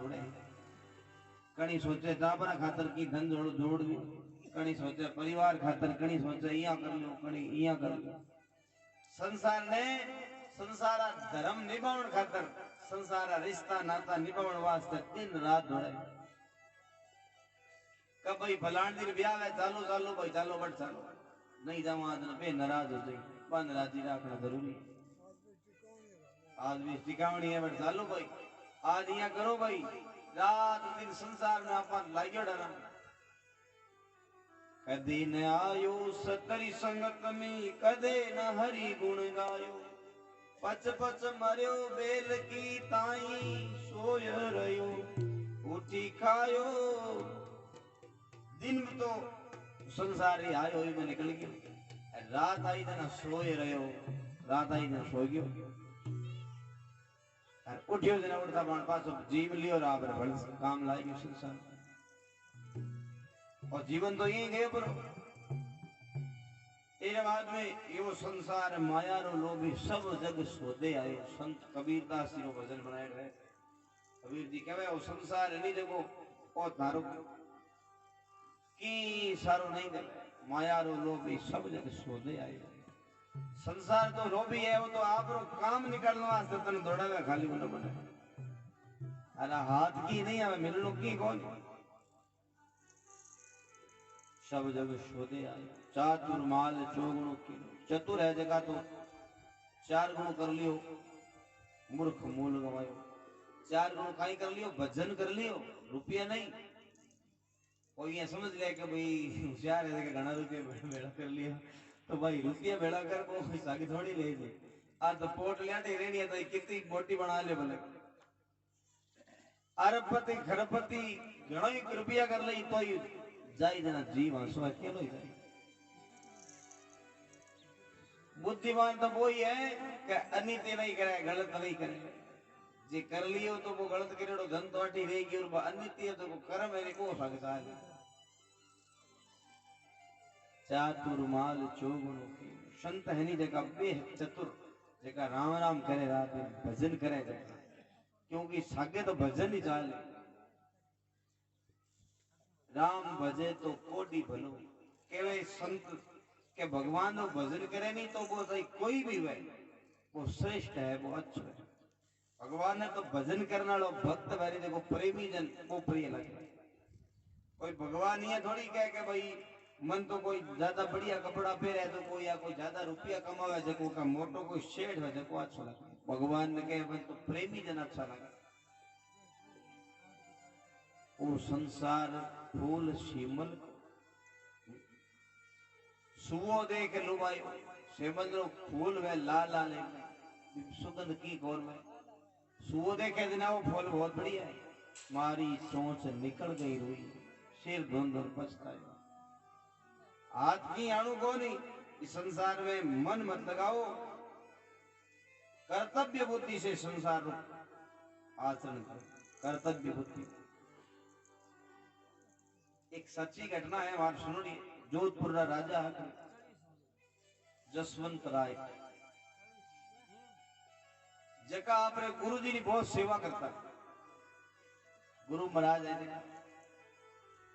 थोड़े कणी सोचे टाबरा खातर की धन जोड़ दी कणी सोचे परिवार खातर कणी सोचे इया कर लो कणी इया कर लो संसार ने संसारा धर्म निभावण खातर संसारा रिश्ता नाता निभावण वास्ते दिन रात दौड़े कब भाई फलाण दिन ब्याह है चालो चालो भाई चालो बट चालो नहीं जावा आज पे नाराज हो जाए बंद राजी रखना जरूरी आज भी टिकावनी है बट चालो भाई आज यहाँ करो भाई रात दिन संसार में अपन लाइयो डरा कदी न आयो सतरी संगत में कदे न हरि गुण गायो पच पच मरियो बेल की ताई सोय रयो उठी खायो दिन में तो संसार ही आयो ही में निकल गयो रात आई जना सोए रहो रात आई जना सो गयो और उठियो जना उठता पण पाछो जीव लियो राबर भल काम लाई गयो संसार और जीवन तो यही गयो पर तेरे बाद में यो संसार माया रो लोभी सब जग सोदे आयो संत कबीरदास जी रो भजन बनाए रहे कबीर जी कहवे ओ संसार नहीं देखो ओ थारो की सारो नहीं दे माया रो लोभी सब जग सोदे आयो संसार तो लोभी है वो तो आप रो काम निकालने वास्ते तने दौड़ावे खाली बोले बोले अरे हाथ की नहीं आवे मिलनो की कौन सब जग सोदे आयो चातुर माल चौगुणो की चतुर है जगह तो चार गुण कर लियो मूर्ख मूल गवायो चार गुण काई कर लियो भजन कर लियो रुपया नहीं कोई ये समझ ले कि भाई होशियार है कि घना रुपया भेड़ा कर लिया तो भाई रुपया भेड़ा कर को सागी थोड़ी ले जी आज तो पोट लियाटी रेनी है तो कितनी मोटी बना ले भले अरबपति खरबपति घणो ही रुपया कर ले तो ही जाई जना जीव हंसो अकेलो ही जाए बुद्धिमान तो वही है कि अनित्य नहीं करे गलत नहीं करे जे कर लियो तो वो गलत करेड़ो धन तो अटी रहेगी और अनित्य तो वो कर्म है को सकता है चातुर माल चौगुणो की संत है नी जगह बे चतुर जगह राम राम करे रात में भजन करे जगह क्योंकि सागे तो भजन ही चाले राम भजे तो कोटि भलो केवे संत के भगवान नो भजन करे नहीं तो वो सही कोई भी वे वो श्रेष्ठ है वो अच्छा है भगवान ने तो भजन करने वालों भक्त वेरी देखो प्रेमी जन वो प्रिय लगे कोई भगवान ये थोड़ी कहे कि भाई मन तो कोई ज्यादा बढ़िया कपड़ा पहरे तो कोई या कोई ज्यादा रुपया कमावे जको का मोटो कोई शेठ है जको अच्छा लगे भगवान ने कहे मन तो प्रेमी जन अच्छा लगे वो संसार फूल शीमल सुवो देख लुभायो सेमल रो फूल वे लाल लाल सुगंध की गौर में सुवो देखे दिन वो फूल बहुत बढ़िया है मारी सोच निकल गई रोई सिर धुन धुन पछतायो हाथ की आणु को नहीं इस संसार में मन मत लगाओ कर्तव्य बुद्धि से संसार आचरण करो कर्तव्य बुद्धि एक सच्ची घटना है वहां सुनो जोधपुर का राजा जसवंत राय जका आपरे गुरु जी की बहुत सेवा करता गुरु महाराज है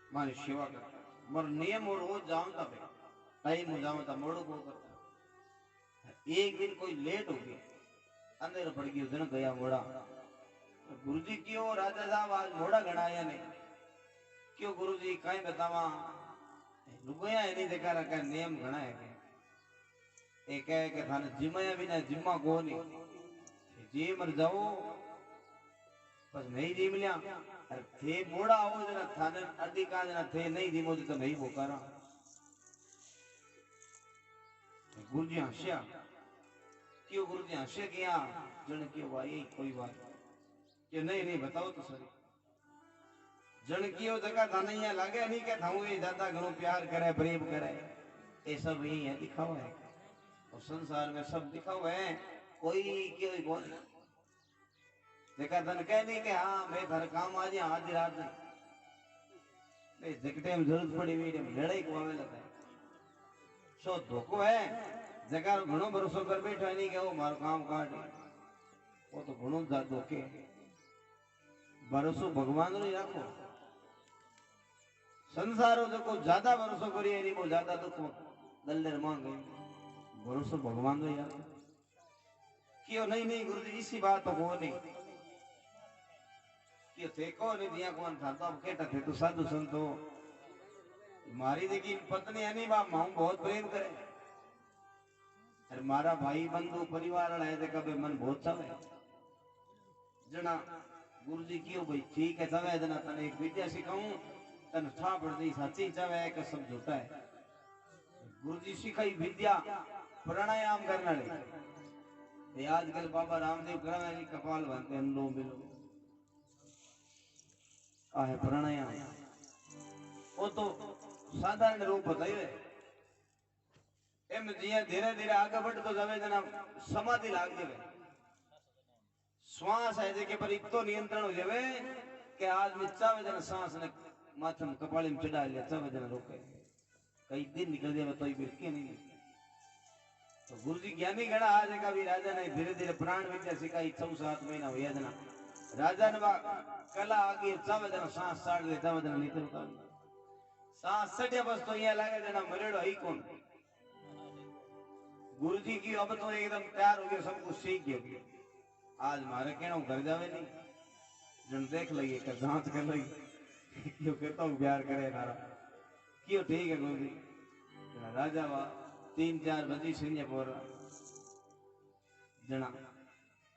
मारी सेवा करता मर नियम और रोज जाऊंगा भाई टाइम हो जाऊंगा मोड़ो को करता एक दिन कोई लेट हो गया अंधेरा पड़ गया जन गया मोड़ा गुरु जी क्यों राजा साहब आज मोड़ा गणाया नहीं क्यों गुरु जी कहीं बतावा लुगाया नहीं देखा रखा नियम घना है एक है कि थाने जिमाया भी ना जिम्मा को नहीं जी मर जाओ बस नहीं जी मिलिया अरे थे मोड़ा हो जना थाने अधिकार जना थे नहीं जी मुझे तो नहीं बोकारा गुरु जी हंसिया क्यों गुरु जी हंसे किया जन क्यों भाई कोई बात क्यों नहीं नहीं बताओ तो सर जन क्यों जगह थाने यहाँ लागे नहीं क्या था ये ज्यादा घणो प्यार करे प्रेम करे ये सब यही है दिखावा है और संसार में सब दिखावा है कोई क्यों कौन देखा धन कह नहीं कि हाँ मैं थारे काम आज आधी रात नहीं जगटे में जरूरत पड़ी हुई लड़ाई को आवे लगा सो धोखो है जगह घणो भरोसा कर बैठा नहीं कि वो मारो काम काट वो तो घणो धोखे भरोसो भगवान रो रखो संसारो देखो ज्यादा भरोसो करिए नहीं वो ज्यादा दुख दल्लेर मांग गई भरोसो भगवान रो यार क्यों नहीं नहीं गुरुजी इसी बात को नहीं क्यों देखो नहीं दिया कौन था तो अब कहता थे तो साधु संतो मारी देखी पत्नी अनी बा मां बहुत प्रेम करे अरे मारा भाई बंधु परिवार है ते कबे मन बहुत चवे जना गुरुजी क्यों भाई ठीक है चवे जना तने एक विद्या सिखाऊं तने ठा पड़ दी सच्ची चवे कि सब झूठा है गुरुजी सिखाई विद्या प्राणायाम करना ले ये आजकल बाबा रामदेव करावे जी कपाल बांधते अनुलोम विलोम आ है प्राणायाम वो तो साधारण रूप बताइए एम जिया धीरे धीरे आगे बढ़तो जावे जना समाधि लाग जावे श्वास है जे पर इतो नियंत्रण हो जावे कि आदमी चावे जना सांस ने माथम कपाली में चढ़ा ले चावे जना रोके कई दिन निकल जावे तो भी के नहीं तो गुरुजी ज्ञानी गणा आज का भी राजा ने धीरे धीरे प्राण विद्या सिखाई 6-7 महीना हुआ जना राजा ने कला आगे चावे जना सांस साड़ ले चावे जना नीचे उतार सांस सटे बस तो यहाँ लगे जना मरेड़ो ही कौन गुरुजी की अब तो एकदम तैयार हो गया सब कुछ सीख गया आज मारे कहना घर जावे नहीं जन देख लइए कर जांच कर लइए क्यों कहता हूँ प्यार करे नारा क्यों ठीक है गुरुजी राजा वा 3-4 बजी सिंह बोल जना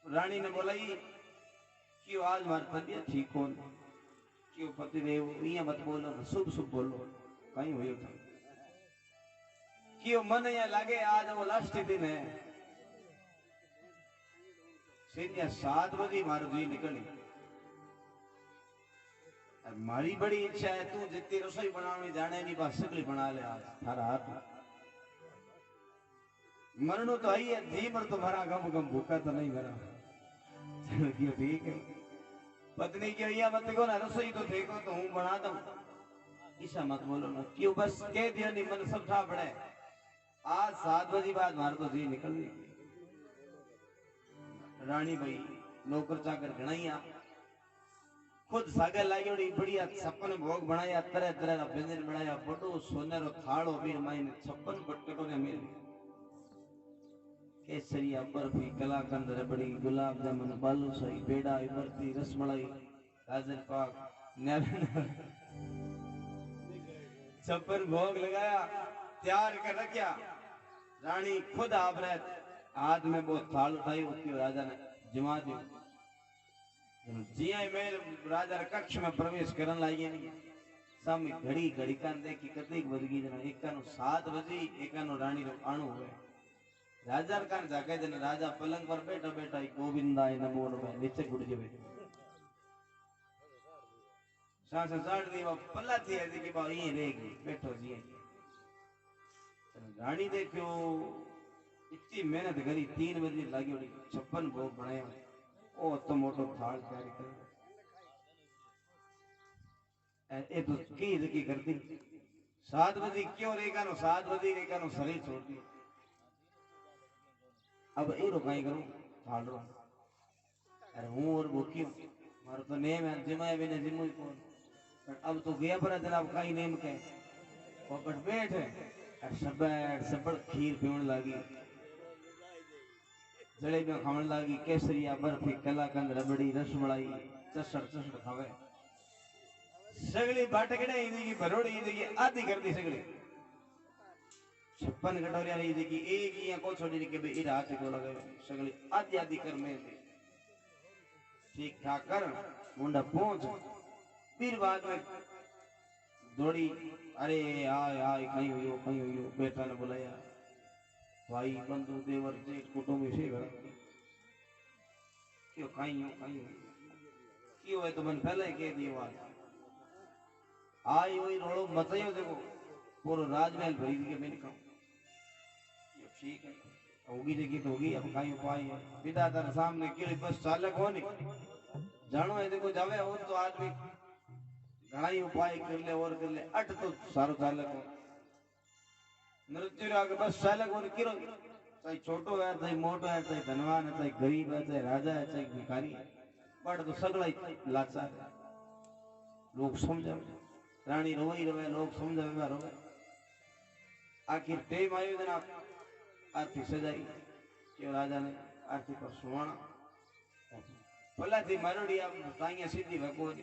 रानी ने बोलाई क्यों आज मार तबियत ठीक कौन क्यों पति देव ये मत बोलो शुभ शुभ बोलो कहीं हुई था क्यों मन या लागे आज वो लास्ट दिन है सिंह 7 बजे मारो जी निकली मारी बड़ी इच्छा है तू जितनी रसोई बनाने जाने नहीं बात सगली बना ले आज थारा हाथ मरनो तो आई है जी मर तुम्हारा गम गम भूखा तो नहीं मरा क्यों ठीक है पत्नी क्यों या मत को ना रसोई तो देखो तो हूँ बना दूं ऐसा मत बोलो ना क्यों बस कह दिया नहीं मन सब ठा पड़े आज 7 बजे बाद मार तो जी निकल गई रानी भाई नौकर चाकर गणाइया खुद सागर लागी बढ़िया 56 भोग बनाया तरह तरह का व्यंजन बनाया बड़ो सोनेरो थाड़ो भी मायने 56 बटकटों ने मिल केसरिया बर्फी कलाकंद रबड़ी गुलाब जामुन बालूशाही पेड़ा इमरती रसमलाई गाजर पाक 56 भोग लगाया तैयार कर रखा रानी खुद आपने हाथ में वो थाल उठाई उसकी राजा ने जमा दी जिया में राजा कक्ष में प्रवेश करने लगे नहीं सामने घड़ी घड़ी कान देखी कतई बज गई जना एक 7 बजे एक रानी रो आणु हुए राजा कान जाके जन राजा पलंग पर बैठा बैठा गोविंदाय नमो नमः नीचे गुड़ जबे सांस साड़ दी वो पल्ला थी ऐसी कि बा ये रहेगी बैठो जी रानी देखो इतनी मेहनत करी 3 बजे लगी 56 भोग बनाया ओ तो मोटो थाल तैयारी कर ए तो की करती 7 बजे क्यों रेगा नो 7 बजे रेगा नो शरीर छोड़ दी अब ए रोकाई करूं थाल रो अरे हूं और भूखी हूं मारो तो नेम है जिमाए बिना जिमो कौन पर अब तो गया पर जनाब कहीं नेम के पकड़ बैठ और सबड़ खीर पीने लगी जलेबियां खाने लगी केसरिया बर्फी कलाकंद रबड़ी रसमलाई चसड़ खावे सगली बाटकड़े इनकी भरोड़ी इनकी आधी कर दी सगली 56 कटोरिया रही थी कि एक ही को छोड़ी के बे इरा हाथ को लगे सगली आधी आधी कर में ठीक ठाक कर मुंडा पहुंच फिर बाद में दौड़ी अरे आय आय कहीं हुई बेटा ने बुलाया भाई बंधु देवर जेठ कुटुंब से क्यों कहीं क्यों है तो मन पहले कह दिए बात आई वही रोड़ो बताइयो देखो पूरा राजमहल भरी दी के मैंने कहा ठीक है होगी देखी तो होगी अब कहीं उपाय है विदातर सामने क्यों बस चालक हो नहीं जानो है देखो जावे और तो आदमी घना ही उपाय कर ले और कर ले अट तो सारो चालक हो मृत्यु आगे बस चालक और किरो चाहे छोटो है चाहे मोटो है चाहे धनवान है चाहे गरीब है चाहे राजा है चाहे भिखारी है बट तो सगला लाचार लोग समझे रानी रोई रवे लोग समझे में रोवे आखिर टेम आयो जना आरती सजाई के राजा ने आरती पर सुवाणा भला थी मारोड़िया ताइया सीधी भगवान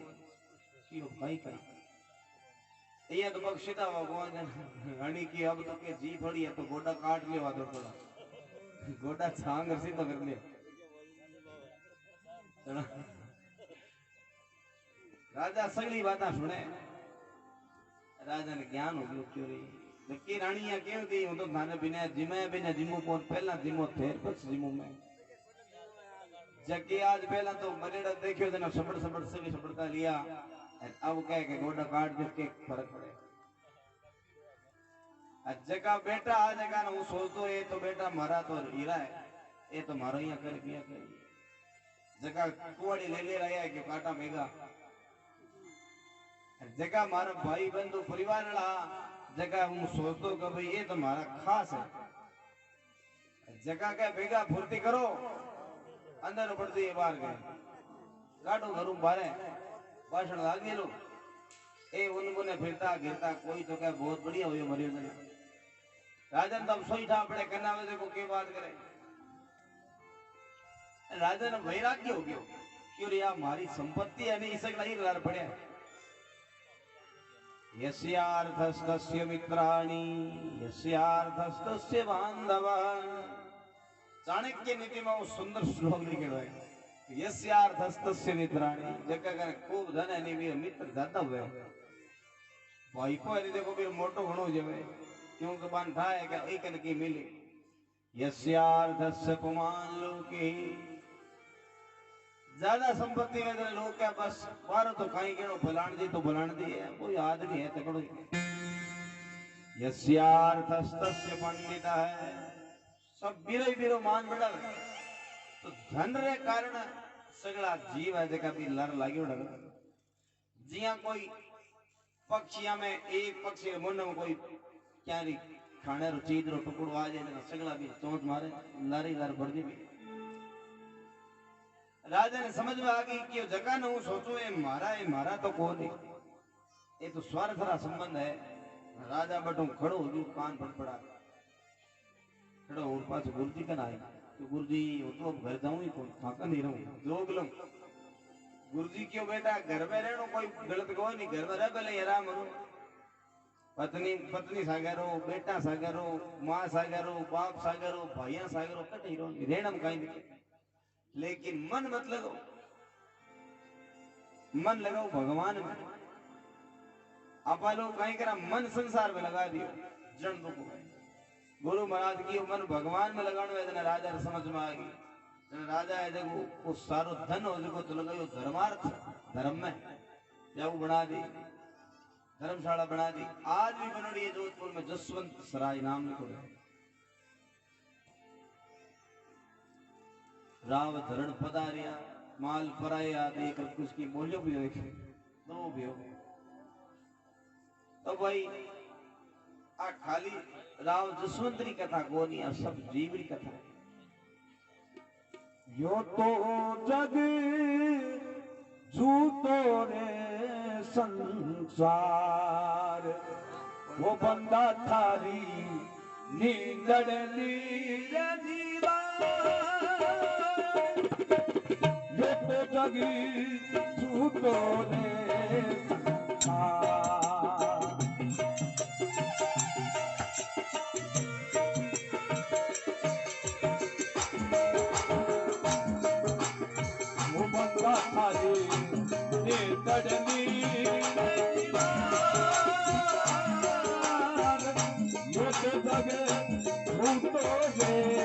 की भाई करी ये तो बख्शिता भगवान हणी की अब तो के जी थोड़ी है तो गोडा काट लियो आदर थोड़ा गोडा छांग रसी तो कर लियो राजा सगली बातें सुने राजा ने ज्ञान हो गयो क्यों रे नक्की रानिया क्यों थी हूं तो थाने बिना जिमे जिमू पहुंच पहला जिमो थेर पछ जिमू में जबकि आज पहला तो मरेड़ा देखियो जना सपड़ सपड़ सभी सपड़ता लिया अब कह के गोडा काट दे के फर्क पड़े जगह बेटा आ जगह ना वो सोचतो ये तो बेटा मारा तो हीरा है ये तो मारो यहाँ कर पिया कर जगह कुआड़ी ले रहा है कि काटा मेगा जगह मारा भाई बंधु परिवार वाला जगह हूँ सोचतो कि भाई ये तो मारा खास है जगह क्या बेगा फुर्ती करो अंदर पड़ती है बाहर गए काटो घरों बारे भाषण लागे लो ए उनमुने फिरता गिरता कोई तो क्या बहुत बढ़िया हुई मरियो ने राजन तब सोई था अपने कन्ना में देखो के बात करे राजन वैराग्य हो गयो क्यों रे हमारी संपत्ति है नहीं इसक नहीं लड़ पड़े यस्यार्थस्तस्य मित्राणि यस्यार्थस्तस्य बांधवा चाणक्य नीति में वो सुंदर श्लोक लिखेलो है यस्यार्थस्तस्य मित्राणि जगह का खूब धन है नहीं मित्र ज्यादा हुए भाई को है देखो फिर मोटो घणो जवे क्योंकि बान था है कि एक की मिली यस्यार्थस्य पुमान लोके ज्यादा संपत्ति में तो लोग क्या बस बारो तो कहीं के तो भलान दी है कोई आदमी है तकड़ो यस्यार्थस्तस्य पंडिता है सब बिरो बिरो मान बड़ा है तो धन रे कारण सगला जीव है जगह भी लर लाग्यो डर जिया कोई पक्षिया में एक पक्षी के मुंड में कोई क्या री खाने रो चीज रो टुकड़ो आ जाए सगला भी चोंच मारे लारी लार भर दी राजा ने समझ में आ गई कि जगह न हूं सोचो ये मारा तो कौन है ये तो स्वार्थ रा संबंध है राजा बटू खड़ो हो गयो कान फड़फड़ा खड़ो और पास गुरुजी कन आए तो गुरुजी तो घर जाऊं ही कौन फाका नहीं रहूं जोग लूं गुरुजी क्यों बेटा घर में रहनो कोई गलत कोई नहीं घर में रह पहले आराम करो पत्नी सागरो बेटा सागरो मां सागरो बाप सागरो भाइया सागरो कटे रो रेणम कहीं नहीं लेकिन मन मत लगाओ मन लगाओ भगवान में आप लोग कहीं करा मन संसार में लगा दियो जन दुख गुरु महाराज की मन भगवान में लगाने में राजा समझ में आ गई राजा है देखो वो सारो धन हो देखो तो लगाओ धर्मार्थ धर्म में जब बना दी धर्मशाला बना दी आज भी बन रही है जोधपुर में जसवंत सराय नाम लिखो राव धरण पधारिया माल पराया एक उसकी बोलियो भी देखे दो भी हो तो भाई आ खाली राव जसवंतरी कथा को नहीं आ सब जीवरी कथा यो तो जग झूठो रे संसार वो बंदा थारी नींदड़ नीर जीवा जगी झूठो रे वो बंदा थारी तड़नी ये तो जगे झूठो रे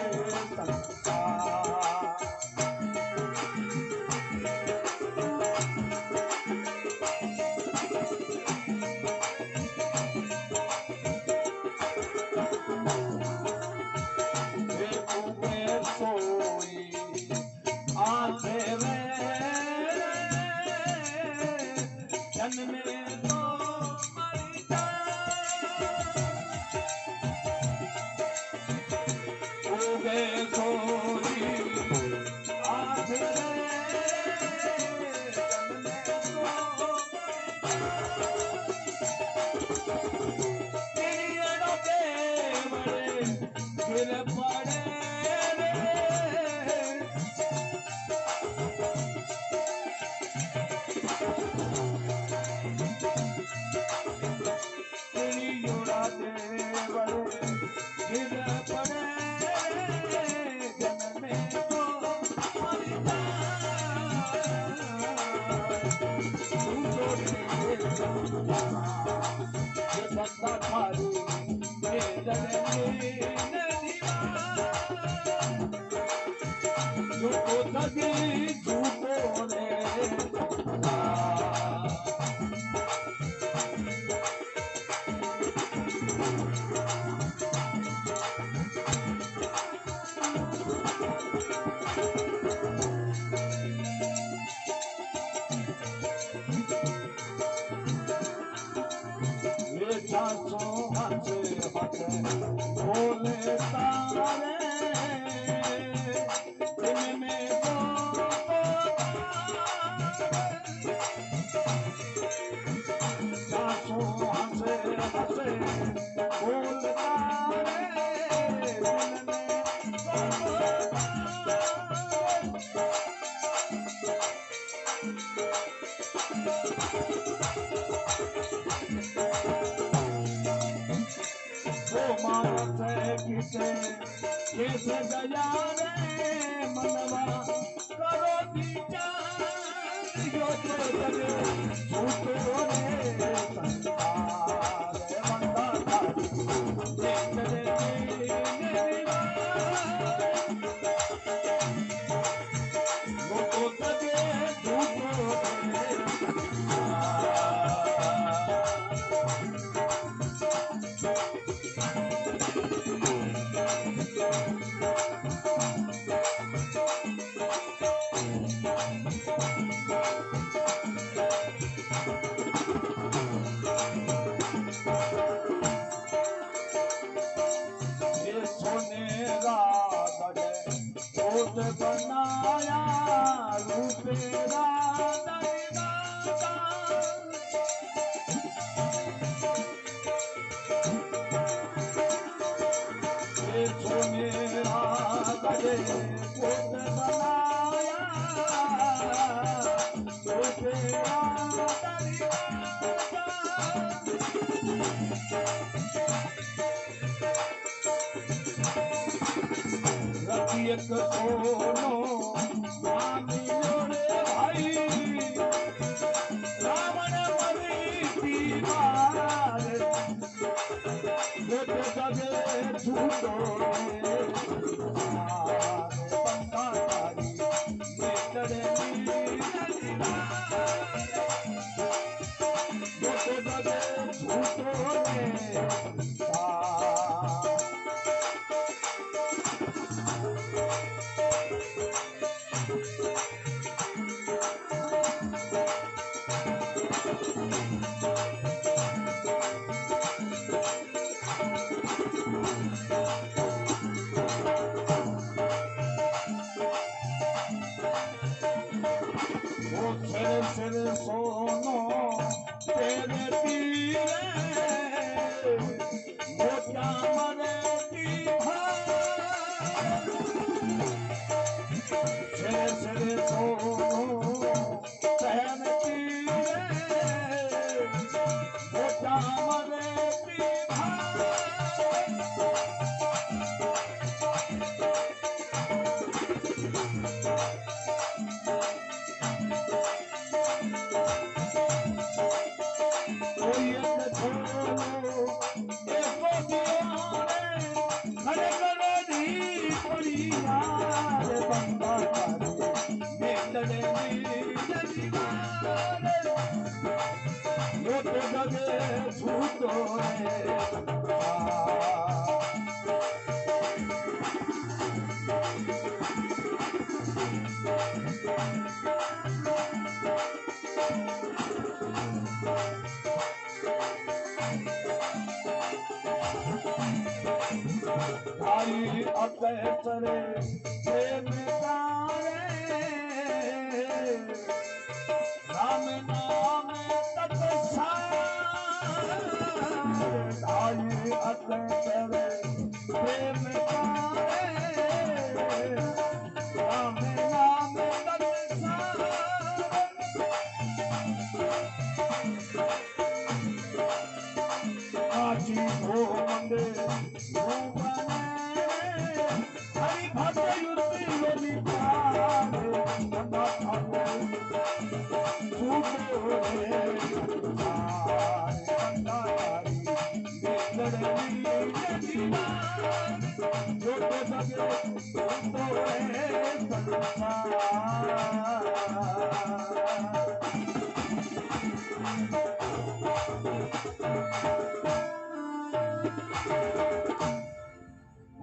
कैसे दया रे मनवा करो विचार यो तो जगे झूठो रे संसार बंदा थारी देख रे यो तो जगे झूठो रे बनाया रूपेरा मेरा गले कोट बनाया रूपेरा एक सोनो मानियो रे भाई रावण मरी दीवार लेके जगे झूठो रे बंदा तारी लेके जगे झूठो रे सिर सोनो तेरे पीरे वो क्या मरे सिर सोनो तेरे पीरे वो क्या मरे करे प्रेम तारे राम नाम तत्साई अते करे प्रेम तारे राम नाम तत्साई आजी हो मंदे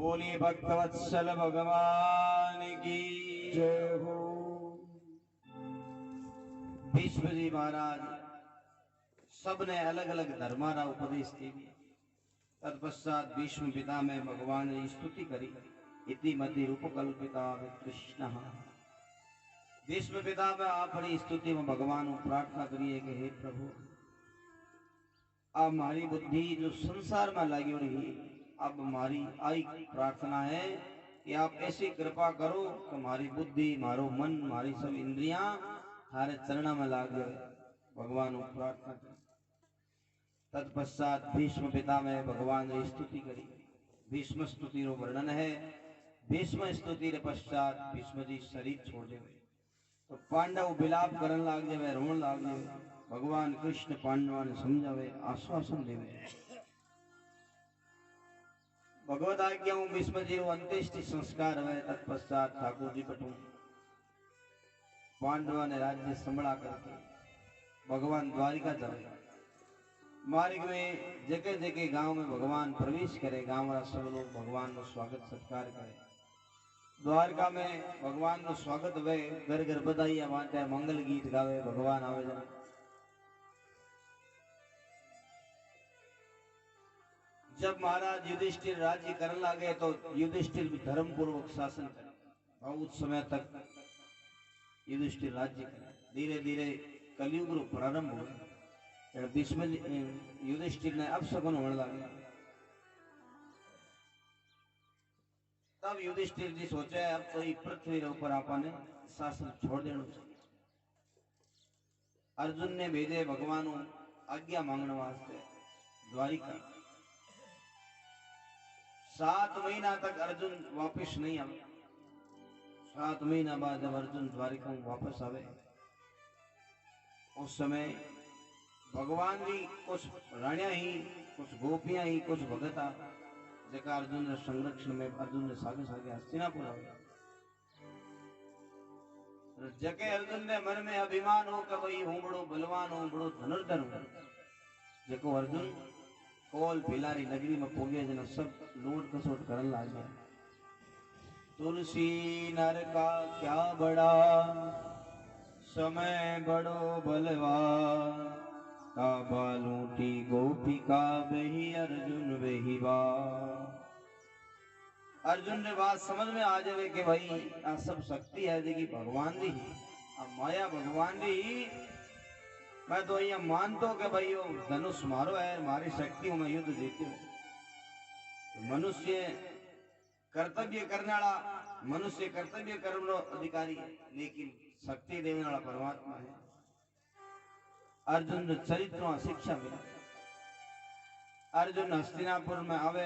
बोलिए भक्तवत्सल भगवान की जय हो। भीष्म जी महाराज सबने अलग अलग धर्मारा उपदेश दिए। तत्पश्चात भीष्म पिता में भगवान ने स्तुति करी। इति मति रूप कल्पिता कृष्ण। भीष्म पिता में आप बड़ी स्तुति में भगवान को प्रार्थना करिए कि हे प्रभु अब हमारी बुद्धि जो संसार में लगी रही, अब हमारी आई प्रार्थना है कि आप ऐसी कृपा करो कि हमारी बुद्धि, हमारो मन, हमारी सब इंद्रियां थारे चरण में लाग जाए। भगवान को प्रार्थना करी। तत्पश्चात भीष्म पितामह भगवान की स्तुति करी। भीष्म स्तुति रो वर्णन है। भीष्म स्तुति रे पश्चात भीष्म जी शरीर छोड़ देवे तो पांडव विलाप करन लाग जावे, रोन लाग जावे। भगवान कृष्ण पांडवा ने समझावे, आश्वासन देवे। भगवत आज्ञा भीष्म जी अंत्येष्टि संस्कार हुए। तत्पश्चात ठाकुर जी पटू पांडवा ने राज्य संभला करके भगवान द्वारिका जावे। मार्ग में जगह जगह गांव में भगवान प्रवेश करे। गांव वाला सब लोग भगवान को स्वागत सत्कार करे। द्वारका में भगवान को स्वागत हुए। घर घर बधाइयां बांटे, मंगल गीत गावे। भगवान आवे जन जब महाराज युधिष्ठिर राज्य करने लगे तो युधिष्ठिर भी धर्म पूर्वक शासन करे। बहुत समय तक युधिष्ठिर राज्य करे। धीरे धीरे कलयुग रो प्रारंभ हुआ। भीष्म युधिष्ठिर ने अपशकुन होने लगे। तब युधिष्ठिर जी सोचे अब तो ये पृथ्वी के ऊपर आपने शासन छोड़ देना चाहिए। अर्जुन ने भेजे भगवान को आज्ञा मांगने वास्ते द्वारिका। 7 महीना तक अर्जुन वापस नहीं आवे। 7 महीना बाद जब अर्जुन द्वारिका में वापस आवे उस समय भगवान की कुछ रानिया ही, कुछ गोपियां ही, कुछ भगता जका अर्जुन ने संरक्षण में अर्जुन ने सागे सागे हस्तिनापुर आवे। जके अर्जुन ने मन में अभिमान हो कि भाई हूं बड़ो बलवान हूं, बड़ो धनुर्धर हूं। जको अर्जुन कोल भिलारी नगरी में पहुंचे जना सब लूट खसोट करन लाग गया। तुलसी नर का क्या बड़ा, समय बड़ो बलवान। काबा लूटी गोपिका बेही अर्जुन बेही बा। अर्जुन ने बात समझ में आ जावे कि भाई आ सब शक्ति है जी भगवान दी, आ माया भगवान दी। मैं तो यहाँ मानतो कि भाई वो धनुष मारो है, मारी शक्ति में युद्ध जीत्यो। तो मनुष्य कर्तव्य करने वाला, मनुष्य कर्तव्य करने अधिकारी है, लेकिन शक्ति देने वाला परमात्मा है। अर्जुन ने चरित्र में शिक्षा मिला। अर्जुन हस्तिनापुर में आवे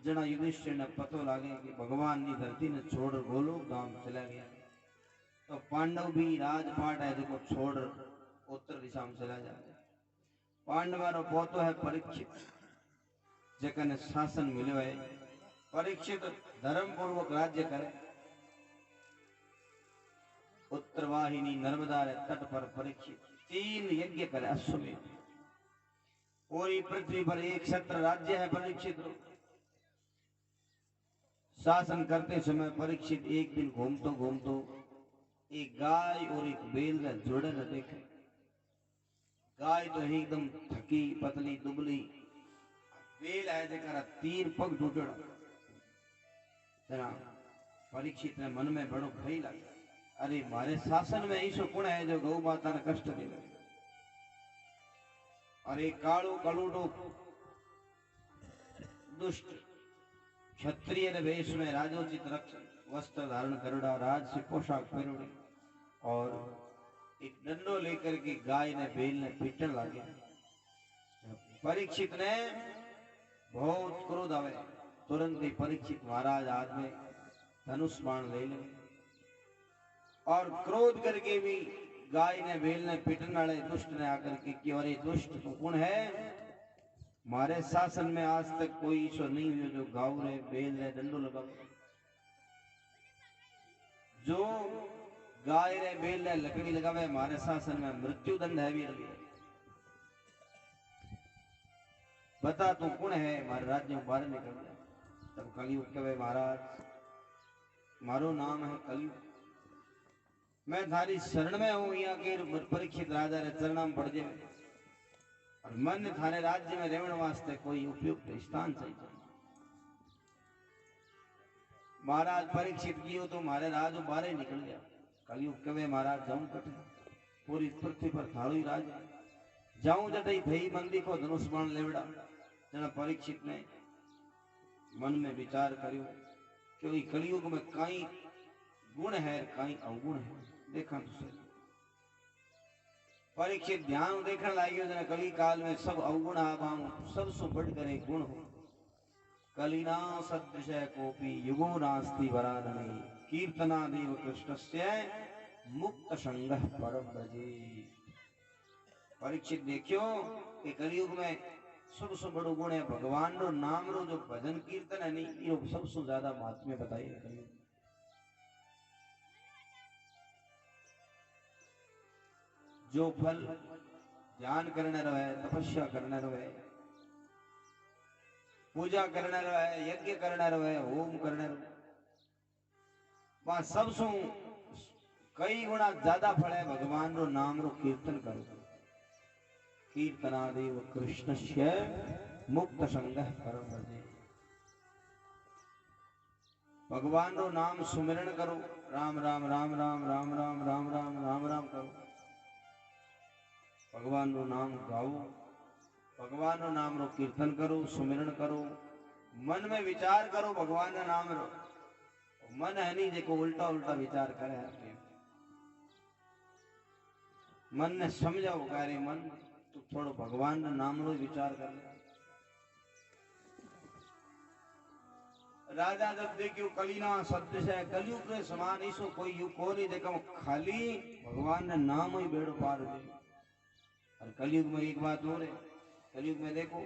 जना युधिष्ठिर ने पतो लागे कि भगवान की धरती ने छोड़ गोलोक धाम चला गया। तो पांडव भी राजपाट है जो छोड़ उत्तर दिशा में चला जाए। पांडवा रो पोतो है परीक्षित जकने शासन मिलो है। परीक्षित धर्म पूर्वक राज्य करे। उत्तर वाहिनी नर्मदा रे तट पर परीक्षित 3 यज्ञ करे अश्वमेध। पूरी पृथ्वी पर एक क्षत्र राज्य है परीक्षित। शासन करते समय परीक्षित एक दिन घूमतो घूमतो एक गाय और एक बैल का जोड़े न देखे। गाय तो एकदम थकी पतली दुबली, बैल है जरा 3 पग टूटड़ा। जना परीक्षित ने मन में बड़ो भय लगा। अरे मारे शासन में ऐसो कौन है जो गौ माता ने कष्ट देवे। अरे कालो कलूटो दुष्ट क्षत्रिय ने वेश में राजोचित रक्षण वस्त्र धारण करड़ा, राज से पोशाक पहनोड़ी और एक डंडो लेकर के गाय ने बैल ने पीटन लागे। परीक्षित ने बहुत क्रोध आवे। तुरंत ही परीक्षित महाराज हाथ में धनुष बाण ले ले और क्रोध करके भी गाय ने बैल ने पीटने वाले दुष्ट ने आकर के कि अरे दुष्ट तो कौन है। मारे शासन में आज तक कोई ईश्वर नहीं हुआ जो गाँव रे बैल रे डंडो लगावे। जो गाय रे बैल रे लकड़ी लगावे मारे शासन में मृत्यु दंड है। वीर बता तू कौन है, मारे राज्य में बाहर निकल जा। तब कलयुग कहे महाराज मारो नाम है कलयुग, मैं थारी शरण में हूं। यहाँ के परीक्षित राजा रे चरणा में पड़ जाए और मन थारे राज्य में रहने वास्ते कोई उपयुक्त स्थान चाहिए। महाराज परीक्षित कियो तो मारे राज बाहर निकल गया। कलयुग कहे महाराज जाऊं कटे, पूरी पृथ्वी पर थारो ही राज जाऊं जटई थई मंदी को धनुष बाण लेवड़ा। जना परीक्षित ने मन में विचार करियो कि कलयुग में कई गुण है कई अवगुण है। देखा तो सही परीक्षित ध्यान देखने लागियो जना कली काल में सब अवगुण आभाऊ सबसु बढ़कर एक गुण हो कलिना सदृश कोपी युगो नास्ति वरानने कीर्तनादेव कृष्णस्य मुक्त संगः परम भजे। परीक्षित देखियो कि कलयुग में सबसे बड़ो गुण है भगवान रो नाम रो जो भजन कीर्तन है नहीं यो सबसे ज्यादा महात्म्य बताइए कलयुग। जो फल ध्यान करने रहे तपस्या करने रहे पूजा करने रहे यज्ञ करने रहे होम करने रहे वहां सबसु कई गुना ज्यादा फल है भगवान रो नाम रो कीर्तन करो कीर्तनादेव कृष्णस्य मुक्त संगः परम भजे। भगवान रो नाम सुमिरन करो राम राम राम राम राम राम राम राम राम राम करो भगवान रो नाम गाओ भगवान रो नाम रो कीर्तन करो सुमिरन करो मन में विचार करो भगवान ना नाम रो मन है नहीं देखो उल्टा उल्टा विचार करे मन ने समझाओ कार्य मन तो थोड़ो भगवान ना नाम रो विचार कर ले। राजा जब देखियो कलिना सदृश है कलयुग के समान ऐसो कोई युग को नहीं देखो खाली भगवान ने नाम ही बेड़ो पार दे। और कलयुग में एक बात और है कलयुग में देखो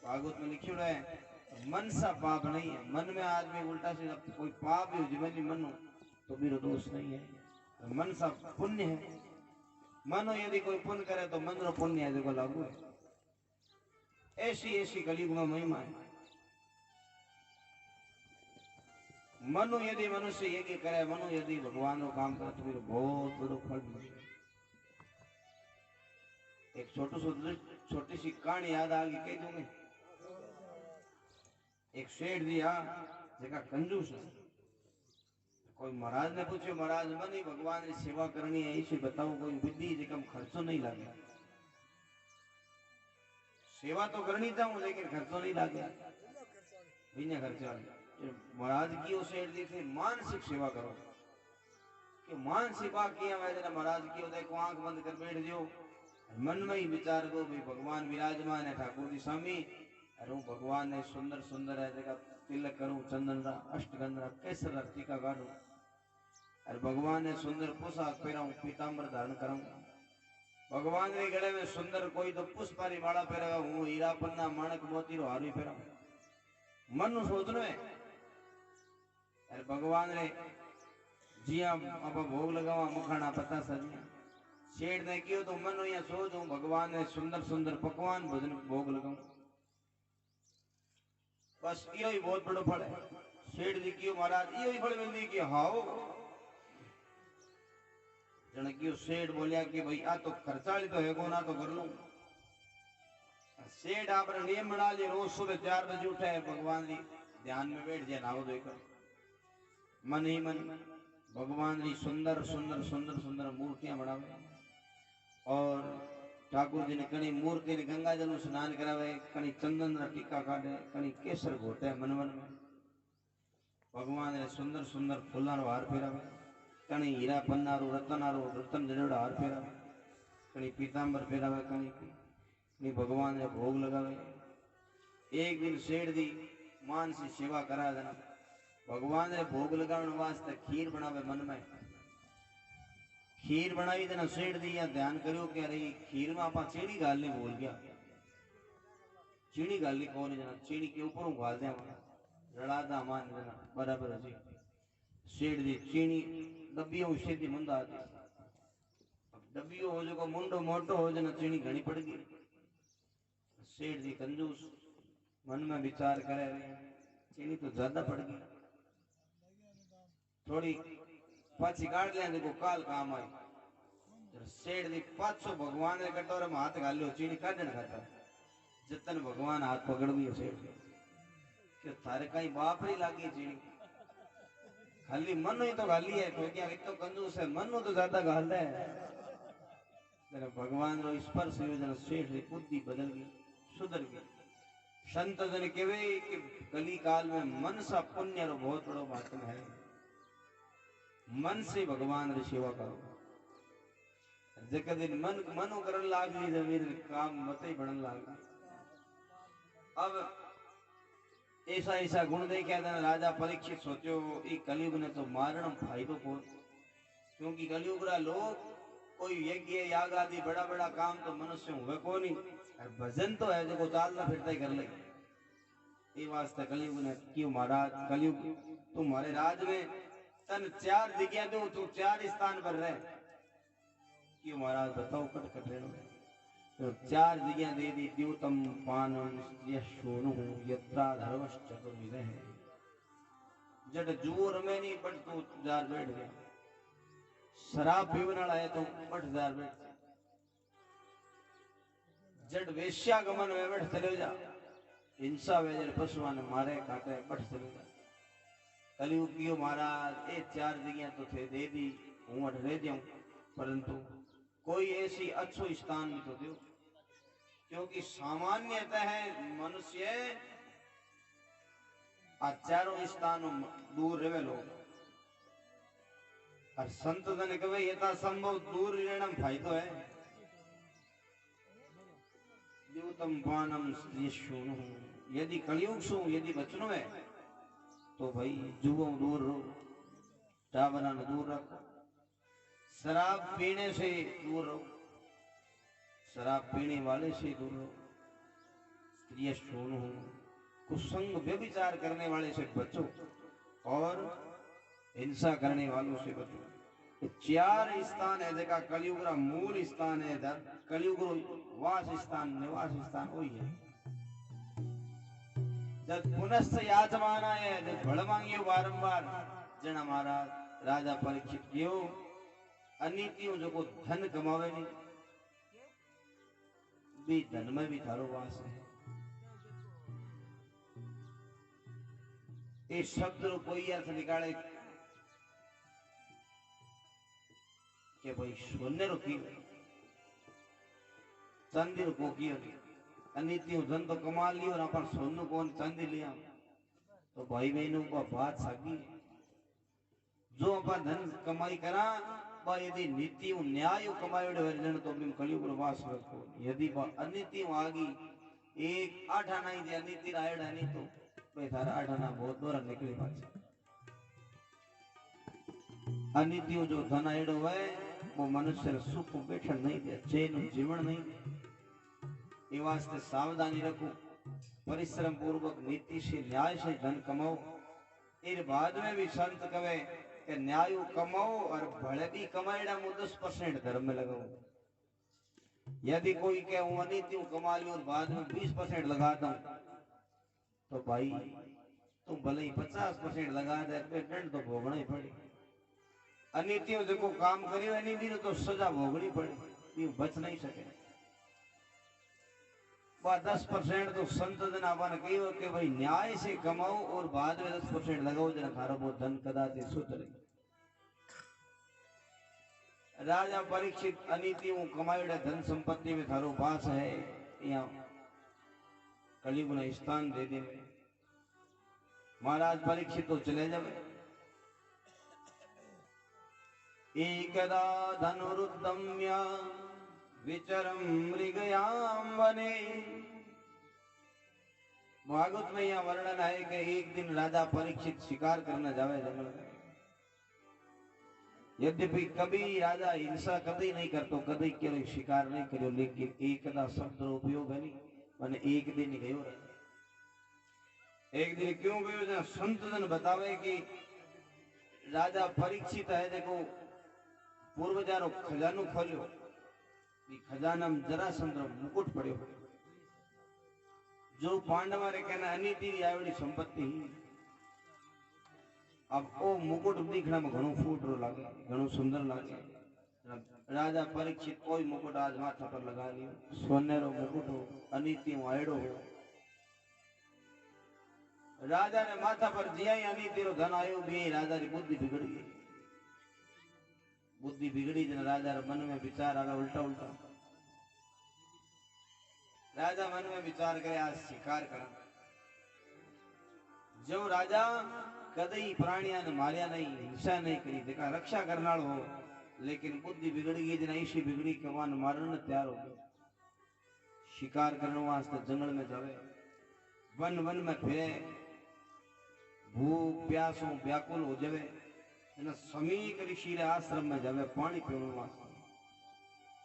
भागवत में लिखियो है मन सा पाप नहीं है मन में आदमी उल्टा से कोई पाप हो जीवन मन हो तो भी दोष नहीं है मन सा पुण्य है मनो यदि कोई पुण्य करे तो मन रो पुण्य है देखो लागू है ऐसी ऐसी कलयुग में महिमा है। मनो यदि मनुष्य यज्ञ करे मनो यदि भगवान रो काम करे तो फिर बहुत बड़ो फल मिले। एक छोटी सी कहानी याद आ गई कह दूंगी। एक सेठ जी जगह कंजूस है कोई महाराज ने पूछो महाराज मनी भगवान की सेवा करनी है इसे बताओ कोई विधि जिकम खर्चो नहीं लगे सेवा तो करनी चाहूं लेकिन खर्चो नहीं लगे बिना खर्चा महाराज की वो सेठ जी से मानसिक सेवा करो कि मानसिक सेवा किया मैं महाराज की देखो आंख बंद कर बैठ जाओ मन में ही विचार को भाई भगवान विराजमान है ठाकुर जी स्वामी अरे हूँ भगवान ने सुंदर सुंदर है जगह तिलक करूं चंदन रा अष्टगंध रा केसर रा टीका काटू अरे भगवान ने सुंदर पोशाक पहराऊं पीताम्बर धारण कराऊं भगवान के गले में सुंदर कोई तो पुष्पारी माला पहरावा हूँ हीरा पन्ना माणक मोती रो हार पहराऊं मन सोचनो है अरे भगवान ने जिया आप भोग लगावा मखाना पता सजिया शेठ ने कियो तो मन या सोचूं भगवान ने सुंदर सुंदर पकवान भोजन भोग लगाऊं बस यो ही बहुत बड़ो फल है। शेठ जी कियो महाराज यो ही फल मिलती कि हाओ जन कियो सेठ बोलिया कि भाई आ तो खर्चाली तो है को ना तो कर लूं सेठ आपने नियम बना लिया रोज सुबह 4 बजे उठे भगवान जी ध्यान में बैठ जाए नाव धोकर मन ही मन भगवान जी सुंदर सुंदर सुंदर सुंदर मूर्तियां बनावे और ठाकुर जी ने कणी मूर्ति ने गंगा जल में स्नान करावे कणी चंदन रा टीका काटे कणी केसर घोटे मन मन में भगवान ने सुंदर सुंदर फूला रो हार फेरावे कणी हीरा पन्ना रो रतन जड़ोड़ा हार फेरावे कणी पीताम्बर फेरावे कणी भगवान ने भोग लगावे। एक दिन सेठ जी मान से सेवा करा देना भगवान ने भोग लगाने वास्ते खीर बनावे मन में खीर बनाई देना सेठ जी या ध्यान करियो कि अरे खीर में आप चीनी गालने भूल गया चीनी गालने कौन जना चीनी के ऊपर गाल दे रड़ादा मान देना बराबर जी सेठ जी चीनी डब्बियों से थी मुंदा आती डब्बियों हो जो मुंडो मोटो हो जना चीनी घनी पड़ गई सेठ जी कंजूस मन में विचार करे चीनी तो ज्यादा पड़ गई थोड़ी पाछी काट लिया देखो काल काम आई सेठ जी पाछो भगवान ने कटोरे में हाथ घाल लियो चीनी काटन खाता जतन भगवान हाथ पकड़ लियो सेठ कि थारे कहीं बाप नहीं लागी चीनी खाली मन ही तो गाली है तो क्या इतो कंजूस है मन तो ज्यादा गाल है तेरा भगवान रो स्पर्श योजना सेठ री बुद्धि बदल गई सुधर गई। संत जन केवे कि कली काल में मन सा पुण्य रो बहुत बड़ो माध्यम है मन से भगवान री सेवा करो जेके दिन मन मनो करन लागली जमीन काम मते बनन लागली। अब ऐसा ऐसा गुण देखा था राजा परीक्षित सोचो ई कलयुग ने तो मारण फायदो कौन, क्योंकि कलयुग रा लोग कोई यज्ञ याग आदि बड़ा बड़ा काम तो मनुष्य हुए को नहीं, और भजन तो है जो चालना फिरता ही कर ले। ये वास्ते कलयुग ने क्यों महाराज कलयुग तुम्हारे राज में तन 4 जगह दो तू 4 स्थान पर रहे, क्यों महाराज बताओ कट कट रहे हो। तो 4 जगह दे दी, द्योतम पानम यशोनु यत्रा धर्मश्च चतुर्विधः। जट जुओ रमे नहीं बट तू जार बैठ गया, शराब पीवन वाला है तो बट जार बैठ, जट वेश्या गमन में बैठ चले जा, हिंसा वेजर पशुआ ने मारे काटे बट चले जा। कलयुग की महाराज ये 4 जगह तो थे दे दी, हूँ अठ रह जाऊं, परंतु कोई ऐसी अच्छो स्थान भी तो दो, क्योंकि सामान्यतः मनुष्य चारों स्थानों दूर रहे लोग, और संत जन कहे यथा संभव दूर रहना फायदो है। द्योतम पानम यशोनु, यदि कलयुग सु यदि बचनो है तो भाई जुओं दूर रहो, टावरा ने दूर रखो, शराब पीने से दूर रहो, शराब पीने वाले से दूर रहो, स्त्रिय शोनु, कुसंग व्यभिचार करने वाले से बचो, और हिंसा करने वालों से बचो। 4 स्थान है जगह कलयुग रा मूल स्थान है, कलयुग वास स्थान निवास स्थान वही है। जब पुनश्च याचमाना है, जब फल मांगियो बारंबार, जना महाराज राजा परीक्षित क्यों अनीतियों जो को धन कमावे नहीं, भी धन में भी थारो वास है। इस शब्द रो कोई अर्थ निकाले कि भाई सोने रो की चांदी रो को की अनीतियों धन तो कमा लियो और अपन सोनू कौन चांदी लिया, तो भाई बहनों का बात सागी जो अपन धन कमाई करा बा यदि नीति न्याय कमायोड़े वर्जन तो बिम कलयुग वास रखो, यदि बा अनीति आगी एक 8 आना ही अनीति रायड़ा नहीं तो भाई थारा 8 आना बहुत दूर निकली बात। अनीति जो धन आयड़ो है वो मनुष्य सुख बैठन नहीं दे, चैन जीवन नहीं दे। ये वास्ते सावधानी रखो, परिश्रम पूर्वक नीति से न्याय से धन कमाओ। इन बाद में भी संत कहे कि न्याय कमाओ और भले भी कमाएड़ा मु 10% धर्म में लगाओ। यदि कोई कहे हूं अनीति कमा ली और बाद में 20% लगाता हूं, तो भाई तुम भले ही 50% लगा दे, दंड तो भोगना ही पड़े। अनीतियों देखो काम करियो अनीति तो सजा भोगनी पड़े, ये बच नहीं सके। 10% तो संत जन आपने कहो कि भाई न्याय से कमाओ और बाद में 10% लगाओ, जना थारो वो धन कदापि सुधरे। राजा परीक्षित अनीतियों कमायोड़े धन संपत्ति में थारो पास है, यहाँ कलयुग ने स्थान दे दे। महाराज परीक्षित तो चले जावे। एकदा धनुरुद्दम्य विचरम मृगयाम वने। भागवत में यह वर्णन है कि एक दिन राजा परीक्षित शिकार करने जावे जंगल में। यद्यपि कभी राजा हिंसा कभी नहीं करतो, कभी केवल शिकार नहीं करो, लेकिन एकदा शब्द उपयोग है नहीं, मैंने एक दिन ही गयो। एक दिन क्यों गयो, जहाँ संत जन बतावे कि राजा परीक्षित है देखो पूर्वजारो खजानो खोलियो, खजाना में जरासंध मुकुट पड़ो, जो पांडवा रे कहना अनीति आयोड़ी संपत्ति। अब ओ मुकुट दिखने में घणो फूटरो लागे, घणो सुंदर लागे। राजा परीक्षित कोई मुकुट आज माथा पर लगा लियो, सोनेरो मुकुट हो, अनीति आयड़ो हो। राजा ने माथा पर जिया ही अनीति रो धन आयो भी, राजा की बुद्धि बिगड़ गई। बुद्धि बिगड़ी जन राजा रे मन में विचार आवे उल्टा उल्टा। राजा मन में विचार करे आज शिकार करा। जो राजा कदई प्राणिया ने मारिया नहीं, हिंसा नहीं करी, देखा रक्षा करना हो, लेकिन बुद्धि बिगड़ गई जना इसी बिगड़ी कमान मारने तैयार हो गए। शिकार करने वास्ते जंगल में जावे, वन वन में फिरे, भूख प्यासों व्याकुल हो जावे, जना समीक ऋषि रे आश्रम में जावे पानी पीने वास्ते।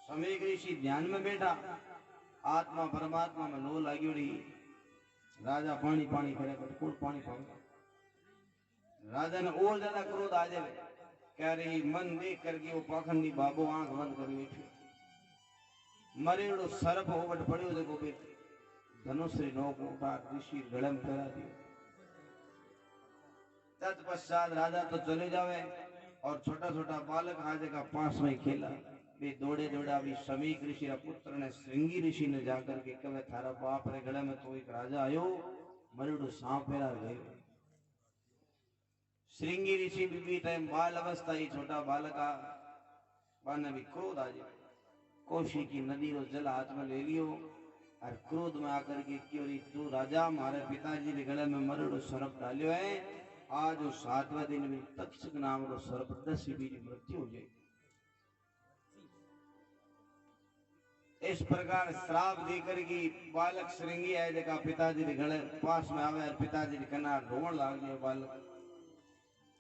समीक ऋषि ध्यान में बैठा, आत्मा परमात्मा में लो लागी रही। राजा पानी पानी करे तो कौन पानी पावे? राजा ने और ज्यादा क्रोध आ जावे, कह रही मन देख करके वो पाखंडी बाबू आंख बंद कर बैठे। मरेड़ो सर्प ओवट पड़ियो देखो बे धनुष री नोक उठा ऋषि गले में पहरा दियो। तत्पश्चात राजा तो चले जावे और छोटा छोटा बालक राजा का पास में खेला। वे दौड़े दौड़ा भी समीक ऋषि रा पुत्र ने श्रृंगी ऋषि ने जाकर के कहे थारा बाप रे गले में तो एक राजा आयो, मरेड़ो सांप पहरा गयो। श्रृंगी ऋषि भी टाइम बाल अवस्था ही छोटा बालका बाने भी क्रोध आ जाए। कोशी की नदी रो जल हाथ में ले लियो और क्रोध में आकर के क्यों री तू राजा मारे पिताजी के गले में मरेड़ो सर्प डालियो है। आज वो 7वें दिन में तक्षक नाम रो सर्प 10 बीज मृत्यु हो जाए। इस प्रकार श्राप देकर की बालक श्रृंगी है जगह पिताजी के गले पास में आवे और पिताजी के कनार रोवन लाग गयो।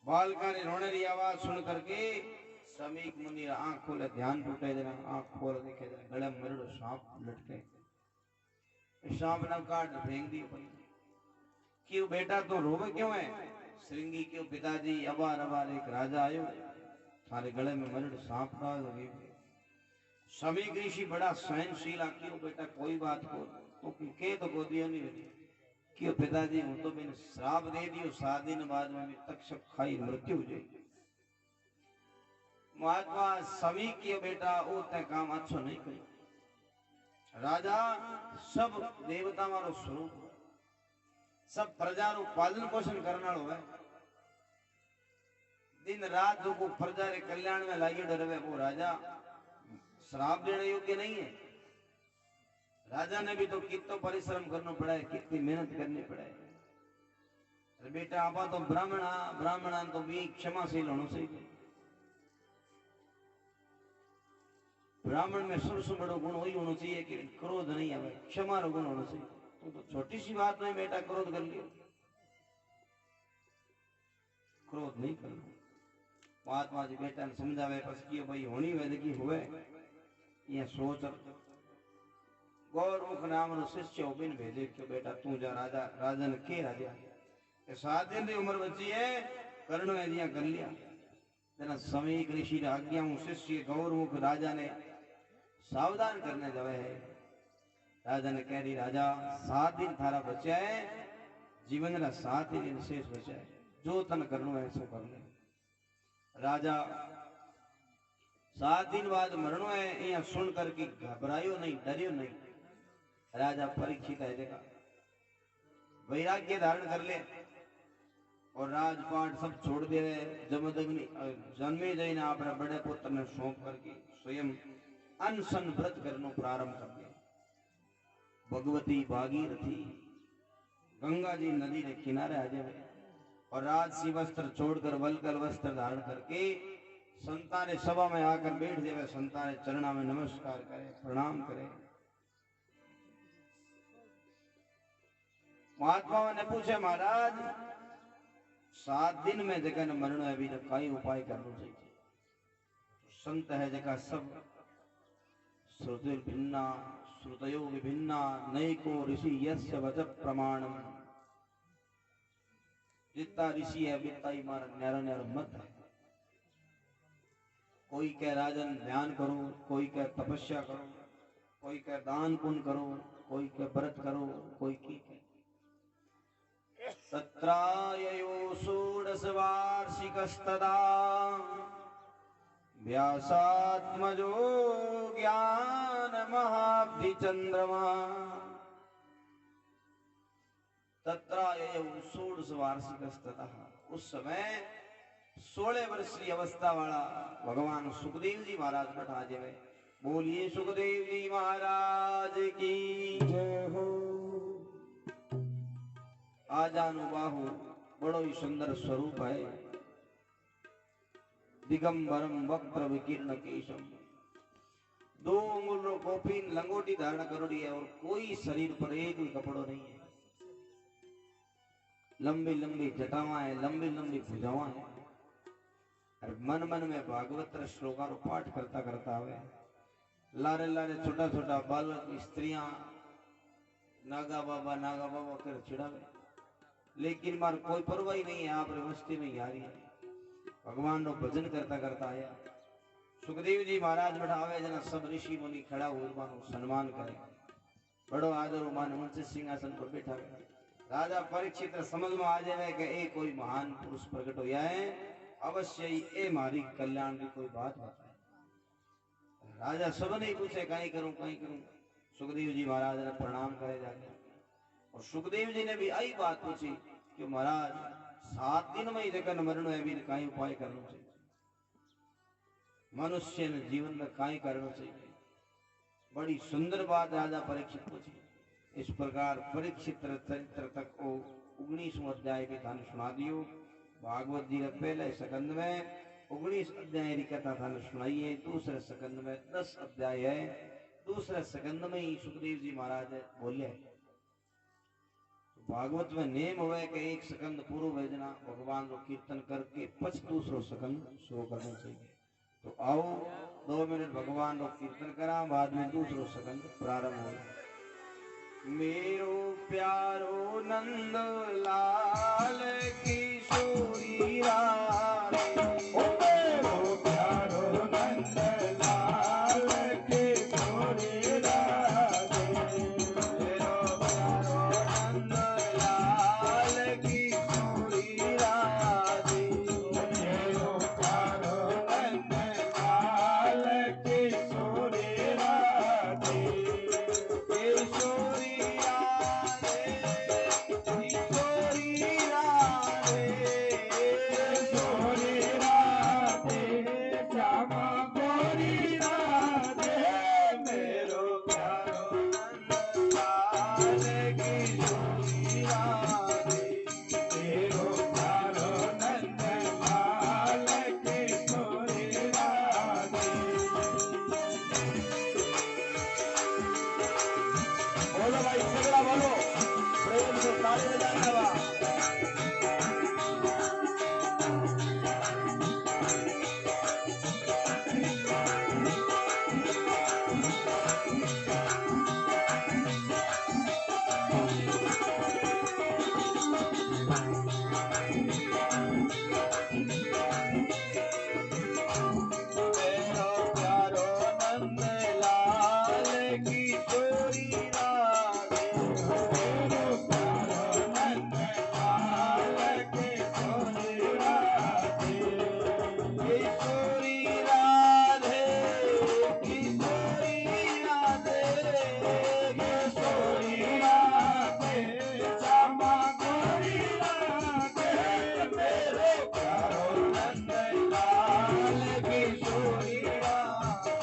बालका ने रोने की आवाज सुन करके समीक मुनि आंख खोले, ध्यान टूटे देना, आंख खोल देखे देना, गले में मरेड़ो सांप लटके। सांप ने काट फेंक दियो। क्यों बेटा तो रोवे क्यों है? श्रृंगी क्यों पिताजी अबार अबार एक राजा आयो थारे गले में मरेड़ो सांप डाल दो। समीक ऋषि बड़ा सहनशील क्यों बेटा कोई बात को तो के तो को दियो नहीं क्यों पिताजी हूं तो मैंने श्राप दे दियो 7 दिन बाद में तक्षक खाई मृत्यु हो जाएगी। महात्मा समीक के बेटा उतने काम अच्छो नहीं करो। राजा सब देवता मारो स्वरूप, सब प्रजा रो पालन पोषण करने वालो है। दिन रात जो को प्रजा रे कल्याण में लागी डरवे वो राजा श्राप देने योग्य नहीं है। राजा ने भी तो कितना परिश्रम करना पड़ा है, कितनी मेहनत करनी पड़ा है। अरे बेटा आपा तो ब्राह्मण तो भी क्षमाशील होना चाहिए। ब्राह्मण में सबसे बड़ा गुण वही होना चाहिए कि क्रोध नहीं आवे, क्षमा रो गुण होना चाहिए। तो छोटी सी बात में बेटा क्रोध कर लियो, क्रोध नहीं करना। महात्मा जी बेटा ने समझावे बस कि भाई होनी वेदगी हुए ये सोच। गौरमुख नाम रो शिष्य बिन भेजे कि बेटा तू जा राजा ने के राजा 7 दिन की उम्र बची है कर्ण में दिया कर लिया। जना समीक ऋषि री आज्ञा हूं शिष्य गौरमुख राजा ने सावधान करने जावे है। राजा ने कह रही राजा 7 दिन थारा बचा है, जीवन रा 7 ही दिन शेष बचा है, जो तन करनो है सो कर ले। राजा 7 दिन बाद मरणो है यहाँ सुन करके घबरायो नहीं, डरियो नहीं। राजा परीक्षित है देखा वैराग्य धारण कर ले और राजपाट सब छोड़ दे। जमदग्नि जन्मे जय ने अपने बड़े पुत्र ने सौंप करके स्वयं अनशन व्रत करना प्रारंभ कर दिया। भगवती भागीरथी गंगा जी नदी के किनारे आ जाए और राजसी वस्त्र छोड़कर वलकल वस्त्र धारण करके संतान सभा में आकर बैठ जाए। संतान चरणा में नमस्कार करे, प्रणाम करे। महात्मा ने पूछे महाराज 7 दिन में जगह मरण है, अभी तो कई उपाय करना चाहिए। संत है जगह सब श्रुति भिन्ना श्रुतयो विभिन्ना नैको ऋषि यस्य वच प्रमाणम। जितना ऋषि है बितना ही मारा न्यारा न्यारा मत है। कोई कह राजन ध्यान करो, कोई कह तपस्या करो, कोई कह दान पुण्य करो, कोई कह व्रत करो, कोई की कह तत्राययो षोडश वार्षिकस्तदा व्यासात्मजो ज्ञान महाब्धि चंद्रमा। तत्राययो षोडश वार्षिकस्तदा उस समय 16 वर्ष की अवस्था वाला भगवान सुखदेव जी महाराज बैठा जावे। बोलिए सुखदेव जी महाराज की जय हो। आजानु बाहु बड़ो ही सुंदर स्वरूप है। दिगंबरम वक्त्र विकीर्ण केशम। 2 उंगल रो गोपीन लंगोटी धारण करोड़ी है और कोई शरीर पर एक भी कपड़ो नहीं है। लंबी लंबी जटावां है, लंबी लंबी भुजावां है। और मन मन में भागवत श्लोका रो पाठ करता करता आवे। लारे लारे छोटा छोटा बालक स्त्रियां नागा बाबा कर चिड़ावे, लेकिन मार कोई परवाह ही नहीं है। आप मस्ती में आ रही है। भगवान रो भजन करता करता आया। सुखदेव जी महाराज बैठावे जना सब ऋषि मुनि खड़ा हुए मानो सम्मान करे। बड़ो आदर मान ऊंचे सिंहासन पर बैठा है। राजा परीक्षित समझ में आ जाए कि ए कोई महान पुरुष प्रकट हो है, अवश्य ही ए मारी कल्याण की कोई बात बताए। राजा सब नहीं पूछे कहीं करूं कहीं करूं। सुखदेव जी महाराज ने प्रणाम करे जाके और सुखदेव जी ने भी आई बात पूछी कि महाराज 7 दिन में ही जगन मरण है भी कहीं उपाय करना चाहिए। मनुष्य ने जीवन में कहीं करना चाहिए। बड़ी सुंदर बात राजा परीक्षित पूछी। इस प्रकार परीक्षित चरित्र तक 19 अध्याय के थाने सुना दियो। भागवत जी ने पहले सकंद में 19 अध्याय की कथा थाने सुनाई है। दूसरे सकंद में 10 अध्याय है। दूसरे सकंद में ही सुखदेव जी महाराज बोले भागवत में नेम हुआ कि एक सकंद पूर्व भेजना भगवान को कीर्तन करके पछ दूसरो सकंद शुरू करना चाहिए। तो आओ 2 मिनट भगवान को कीर्तन करा, बाद में दूसरो सकंद प्रारंभ हो। मेरो प्यारो नंद लाल किशोरी रानी, ओ मेरो प्यारो नंद लाल किशोरी रानी, मेरो प्यारो नंद लाल किशोरी रानी, मेरो प्यारो नंद लाल किशोरी रानी, किशोरी राधे किशोरी राधे किशोरी राधे श्यामा गौरी राधे, मेरो प्यारो नंद लाल किशोरी राधे। मेरो प्यारो नंद लाल किशोरी राधे। बोलो भाई सगड़ा बोलो, प्रेम से ताली बजाने वाला। मेरो प्यारो नंद लाल किशोरी राधे। मेरो प्यारो नंद लाल किशोरी राधे, किशोरी राधे किशोरी राधे किशोरी राधे श्यामा गौरी राधे, मेरो प्यारो नंद लाल किशोरी राधे।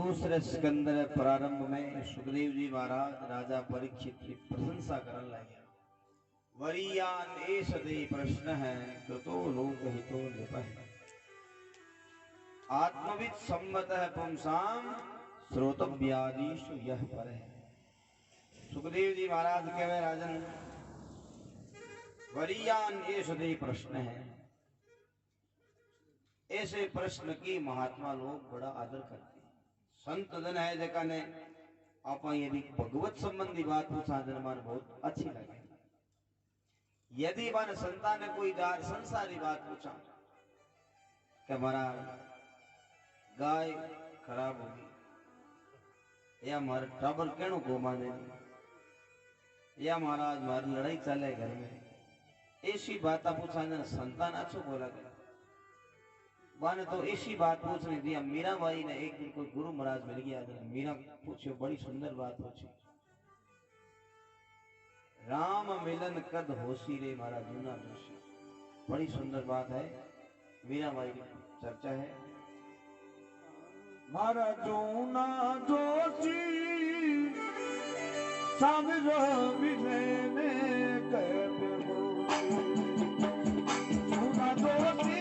दूसरे सिकंदर प्रारंभ में सुखदेव जी महाराज राजा परीक्षित की प्रशंसा करने लगे। वरियान एष दे प्रश्न है कृतो लोक हितो निपह आत्मविद सम्मत है पुंसाम श्रोतव्यादीश यह पर है। सुखदेव जी महाराज कहे राजन वरियान एष दे प्रश्न है, ऐसे प्रश्न की महात्मा लोग बड़ा आदर करते हैं। संत जन है जका ने आप यदि भगवत संबंधी बात पूछा जन मान बहुत अच्छी लगे। यदि मान संतान ने कोई जार संसारी बात पूछा कि हमारा गाय खराब होगी या हमारे टाबर केणो घुमा देनी या महाराज हमारी लड़ाई चले घर में, ऐसी बात पूछा जन संतान अच्छो बोला गया। माने तो ऐसी बात पूछनी थी। मीरा बाई ने एक दिन कोई गुरु महाराज मिल गया, मीरा पूछो बड़ी सुंदर बात पूछी, राम मिलन कद होशी रे मारा जूना जोशी। बड़ी सुंदर बात है, मीरा बाई की चर्चा है। मारा जूना जोशी समझो मिलने कब हो जूना जोशी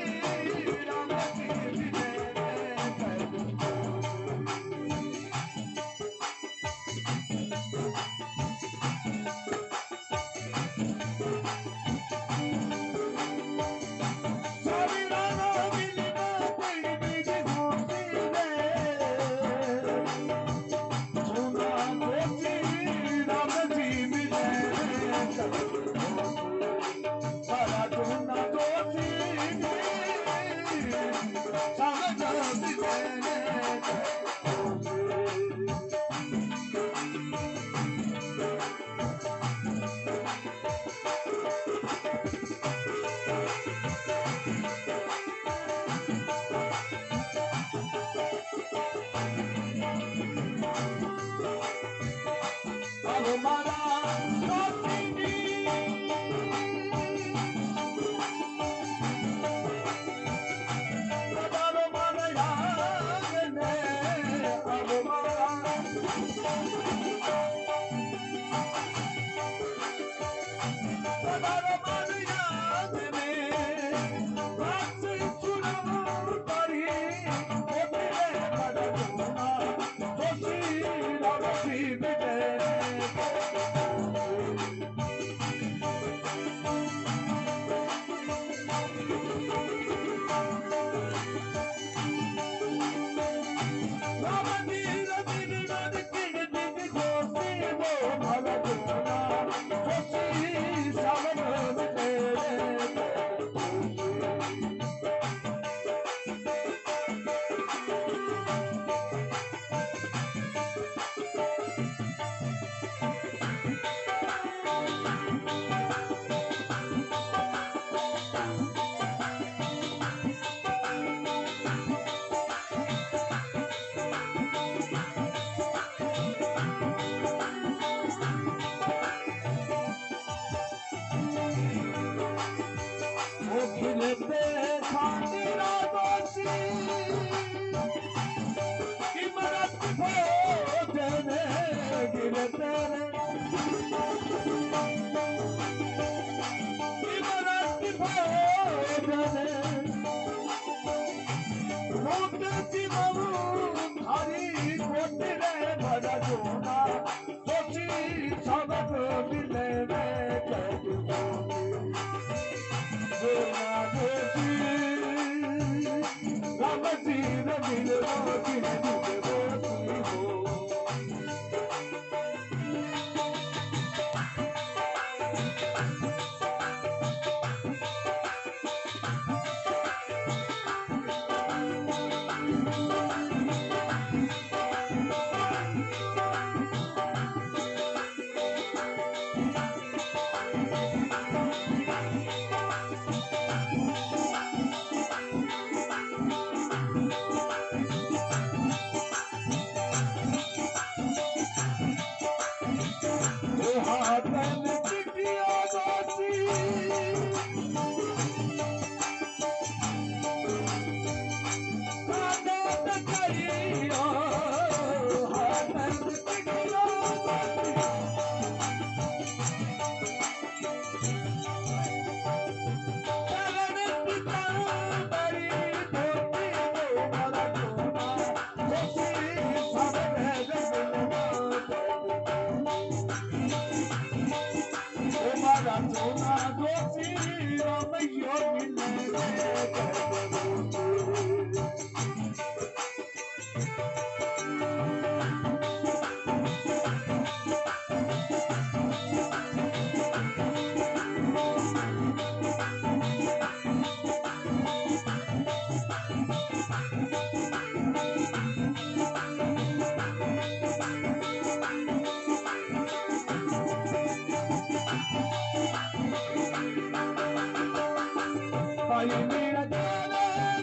मारा सोना दोषी राम योगी मेरा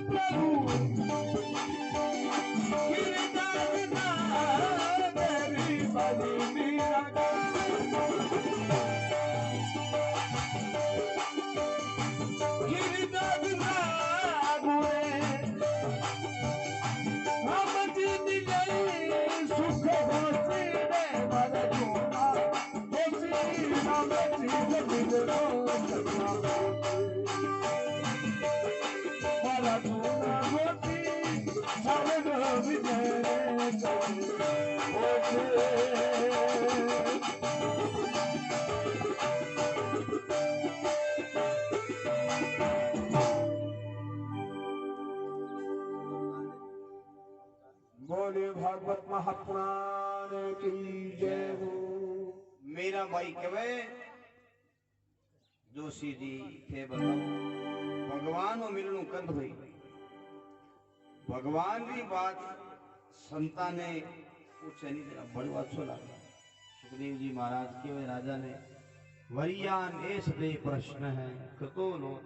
प्रभु बोले भागवत महापुराण की जय हो। मेरा भाई कहे जोशी जी थे बताओ भगवान और मिलनु कंद भाई भगवान की बात संता ने पूछे नहीं जरा बड़ी बात सो लगा सुखदेव जी महाराज के राजा ने वरियान ऐस दे प्रश्न है कतो लो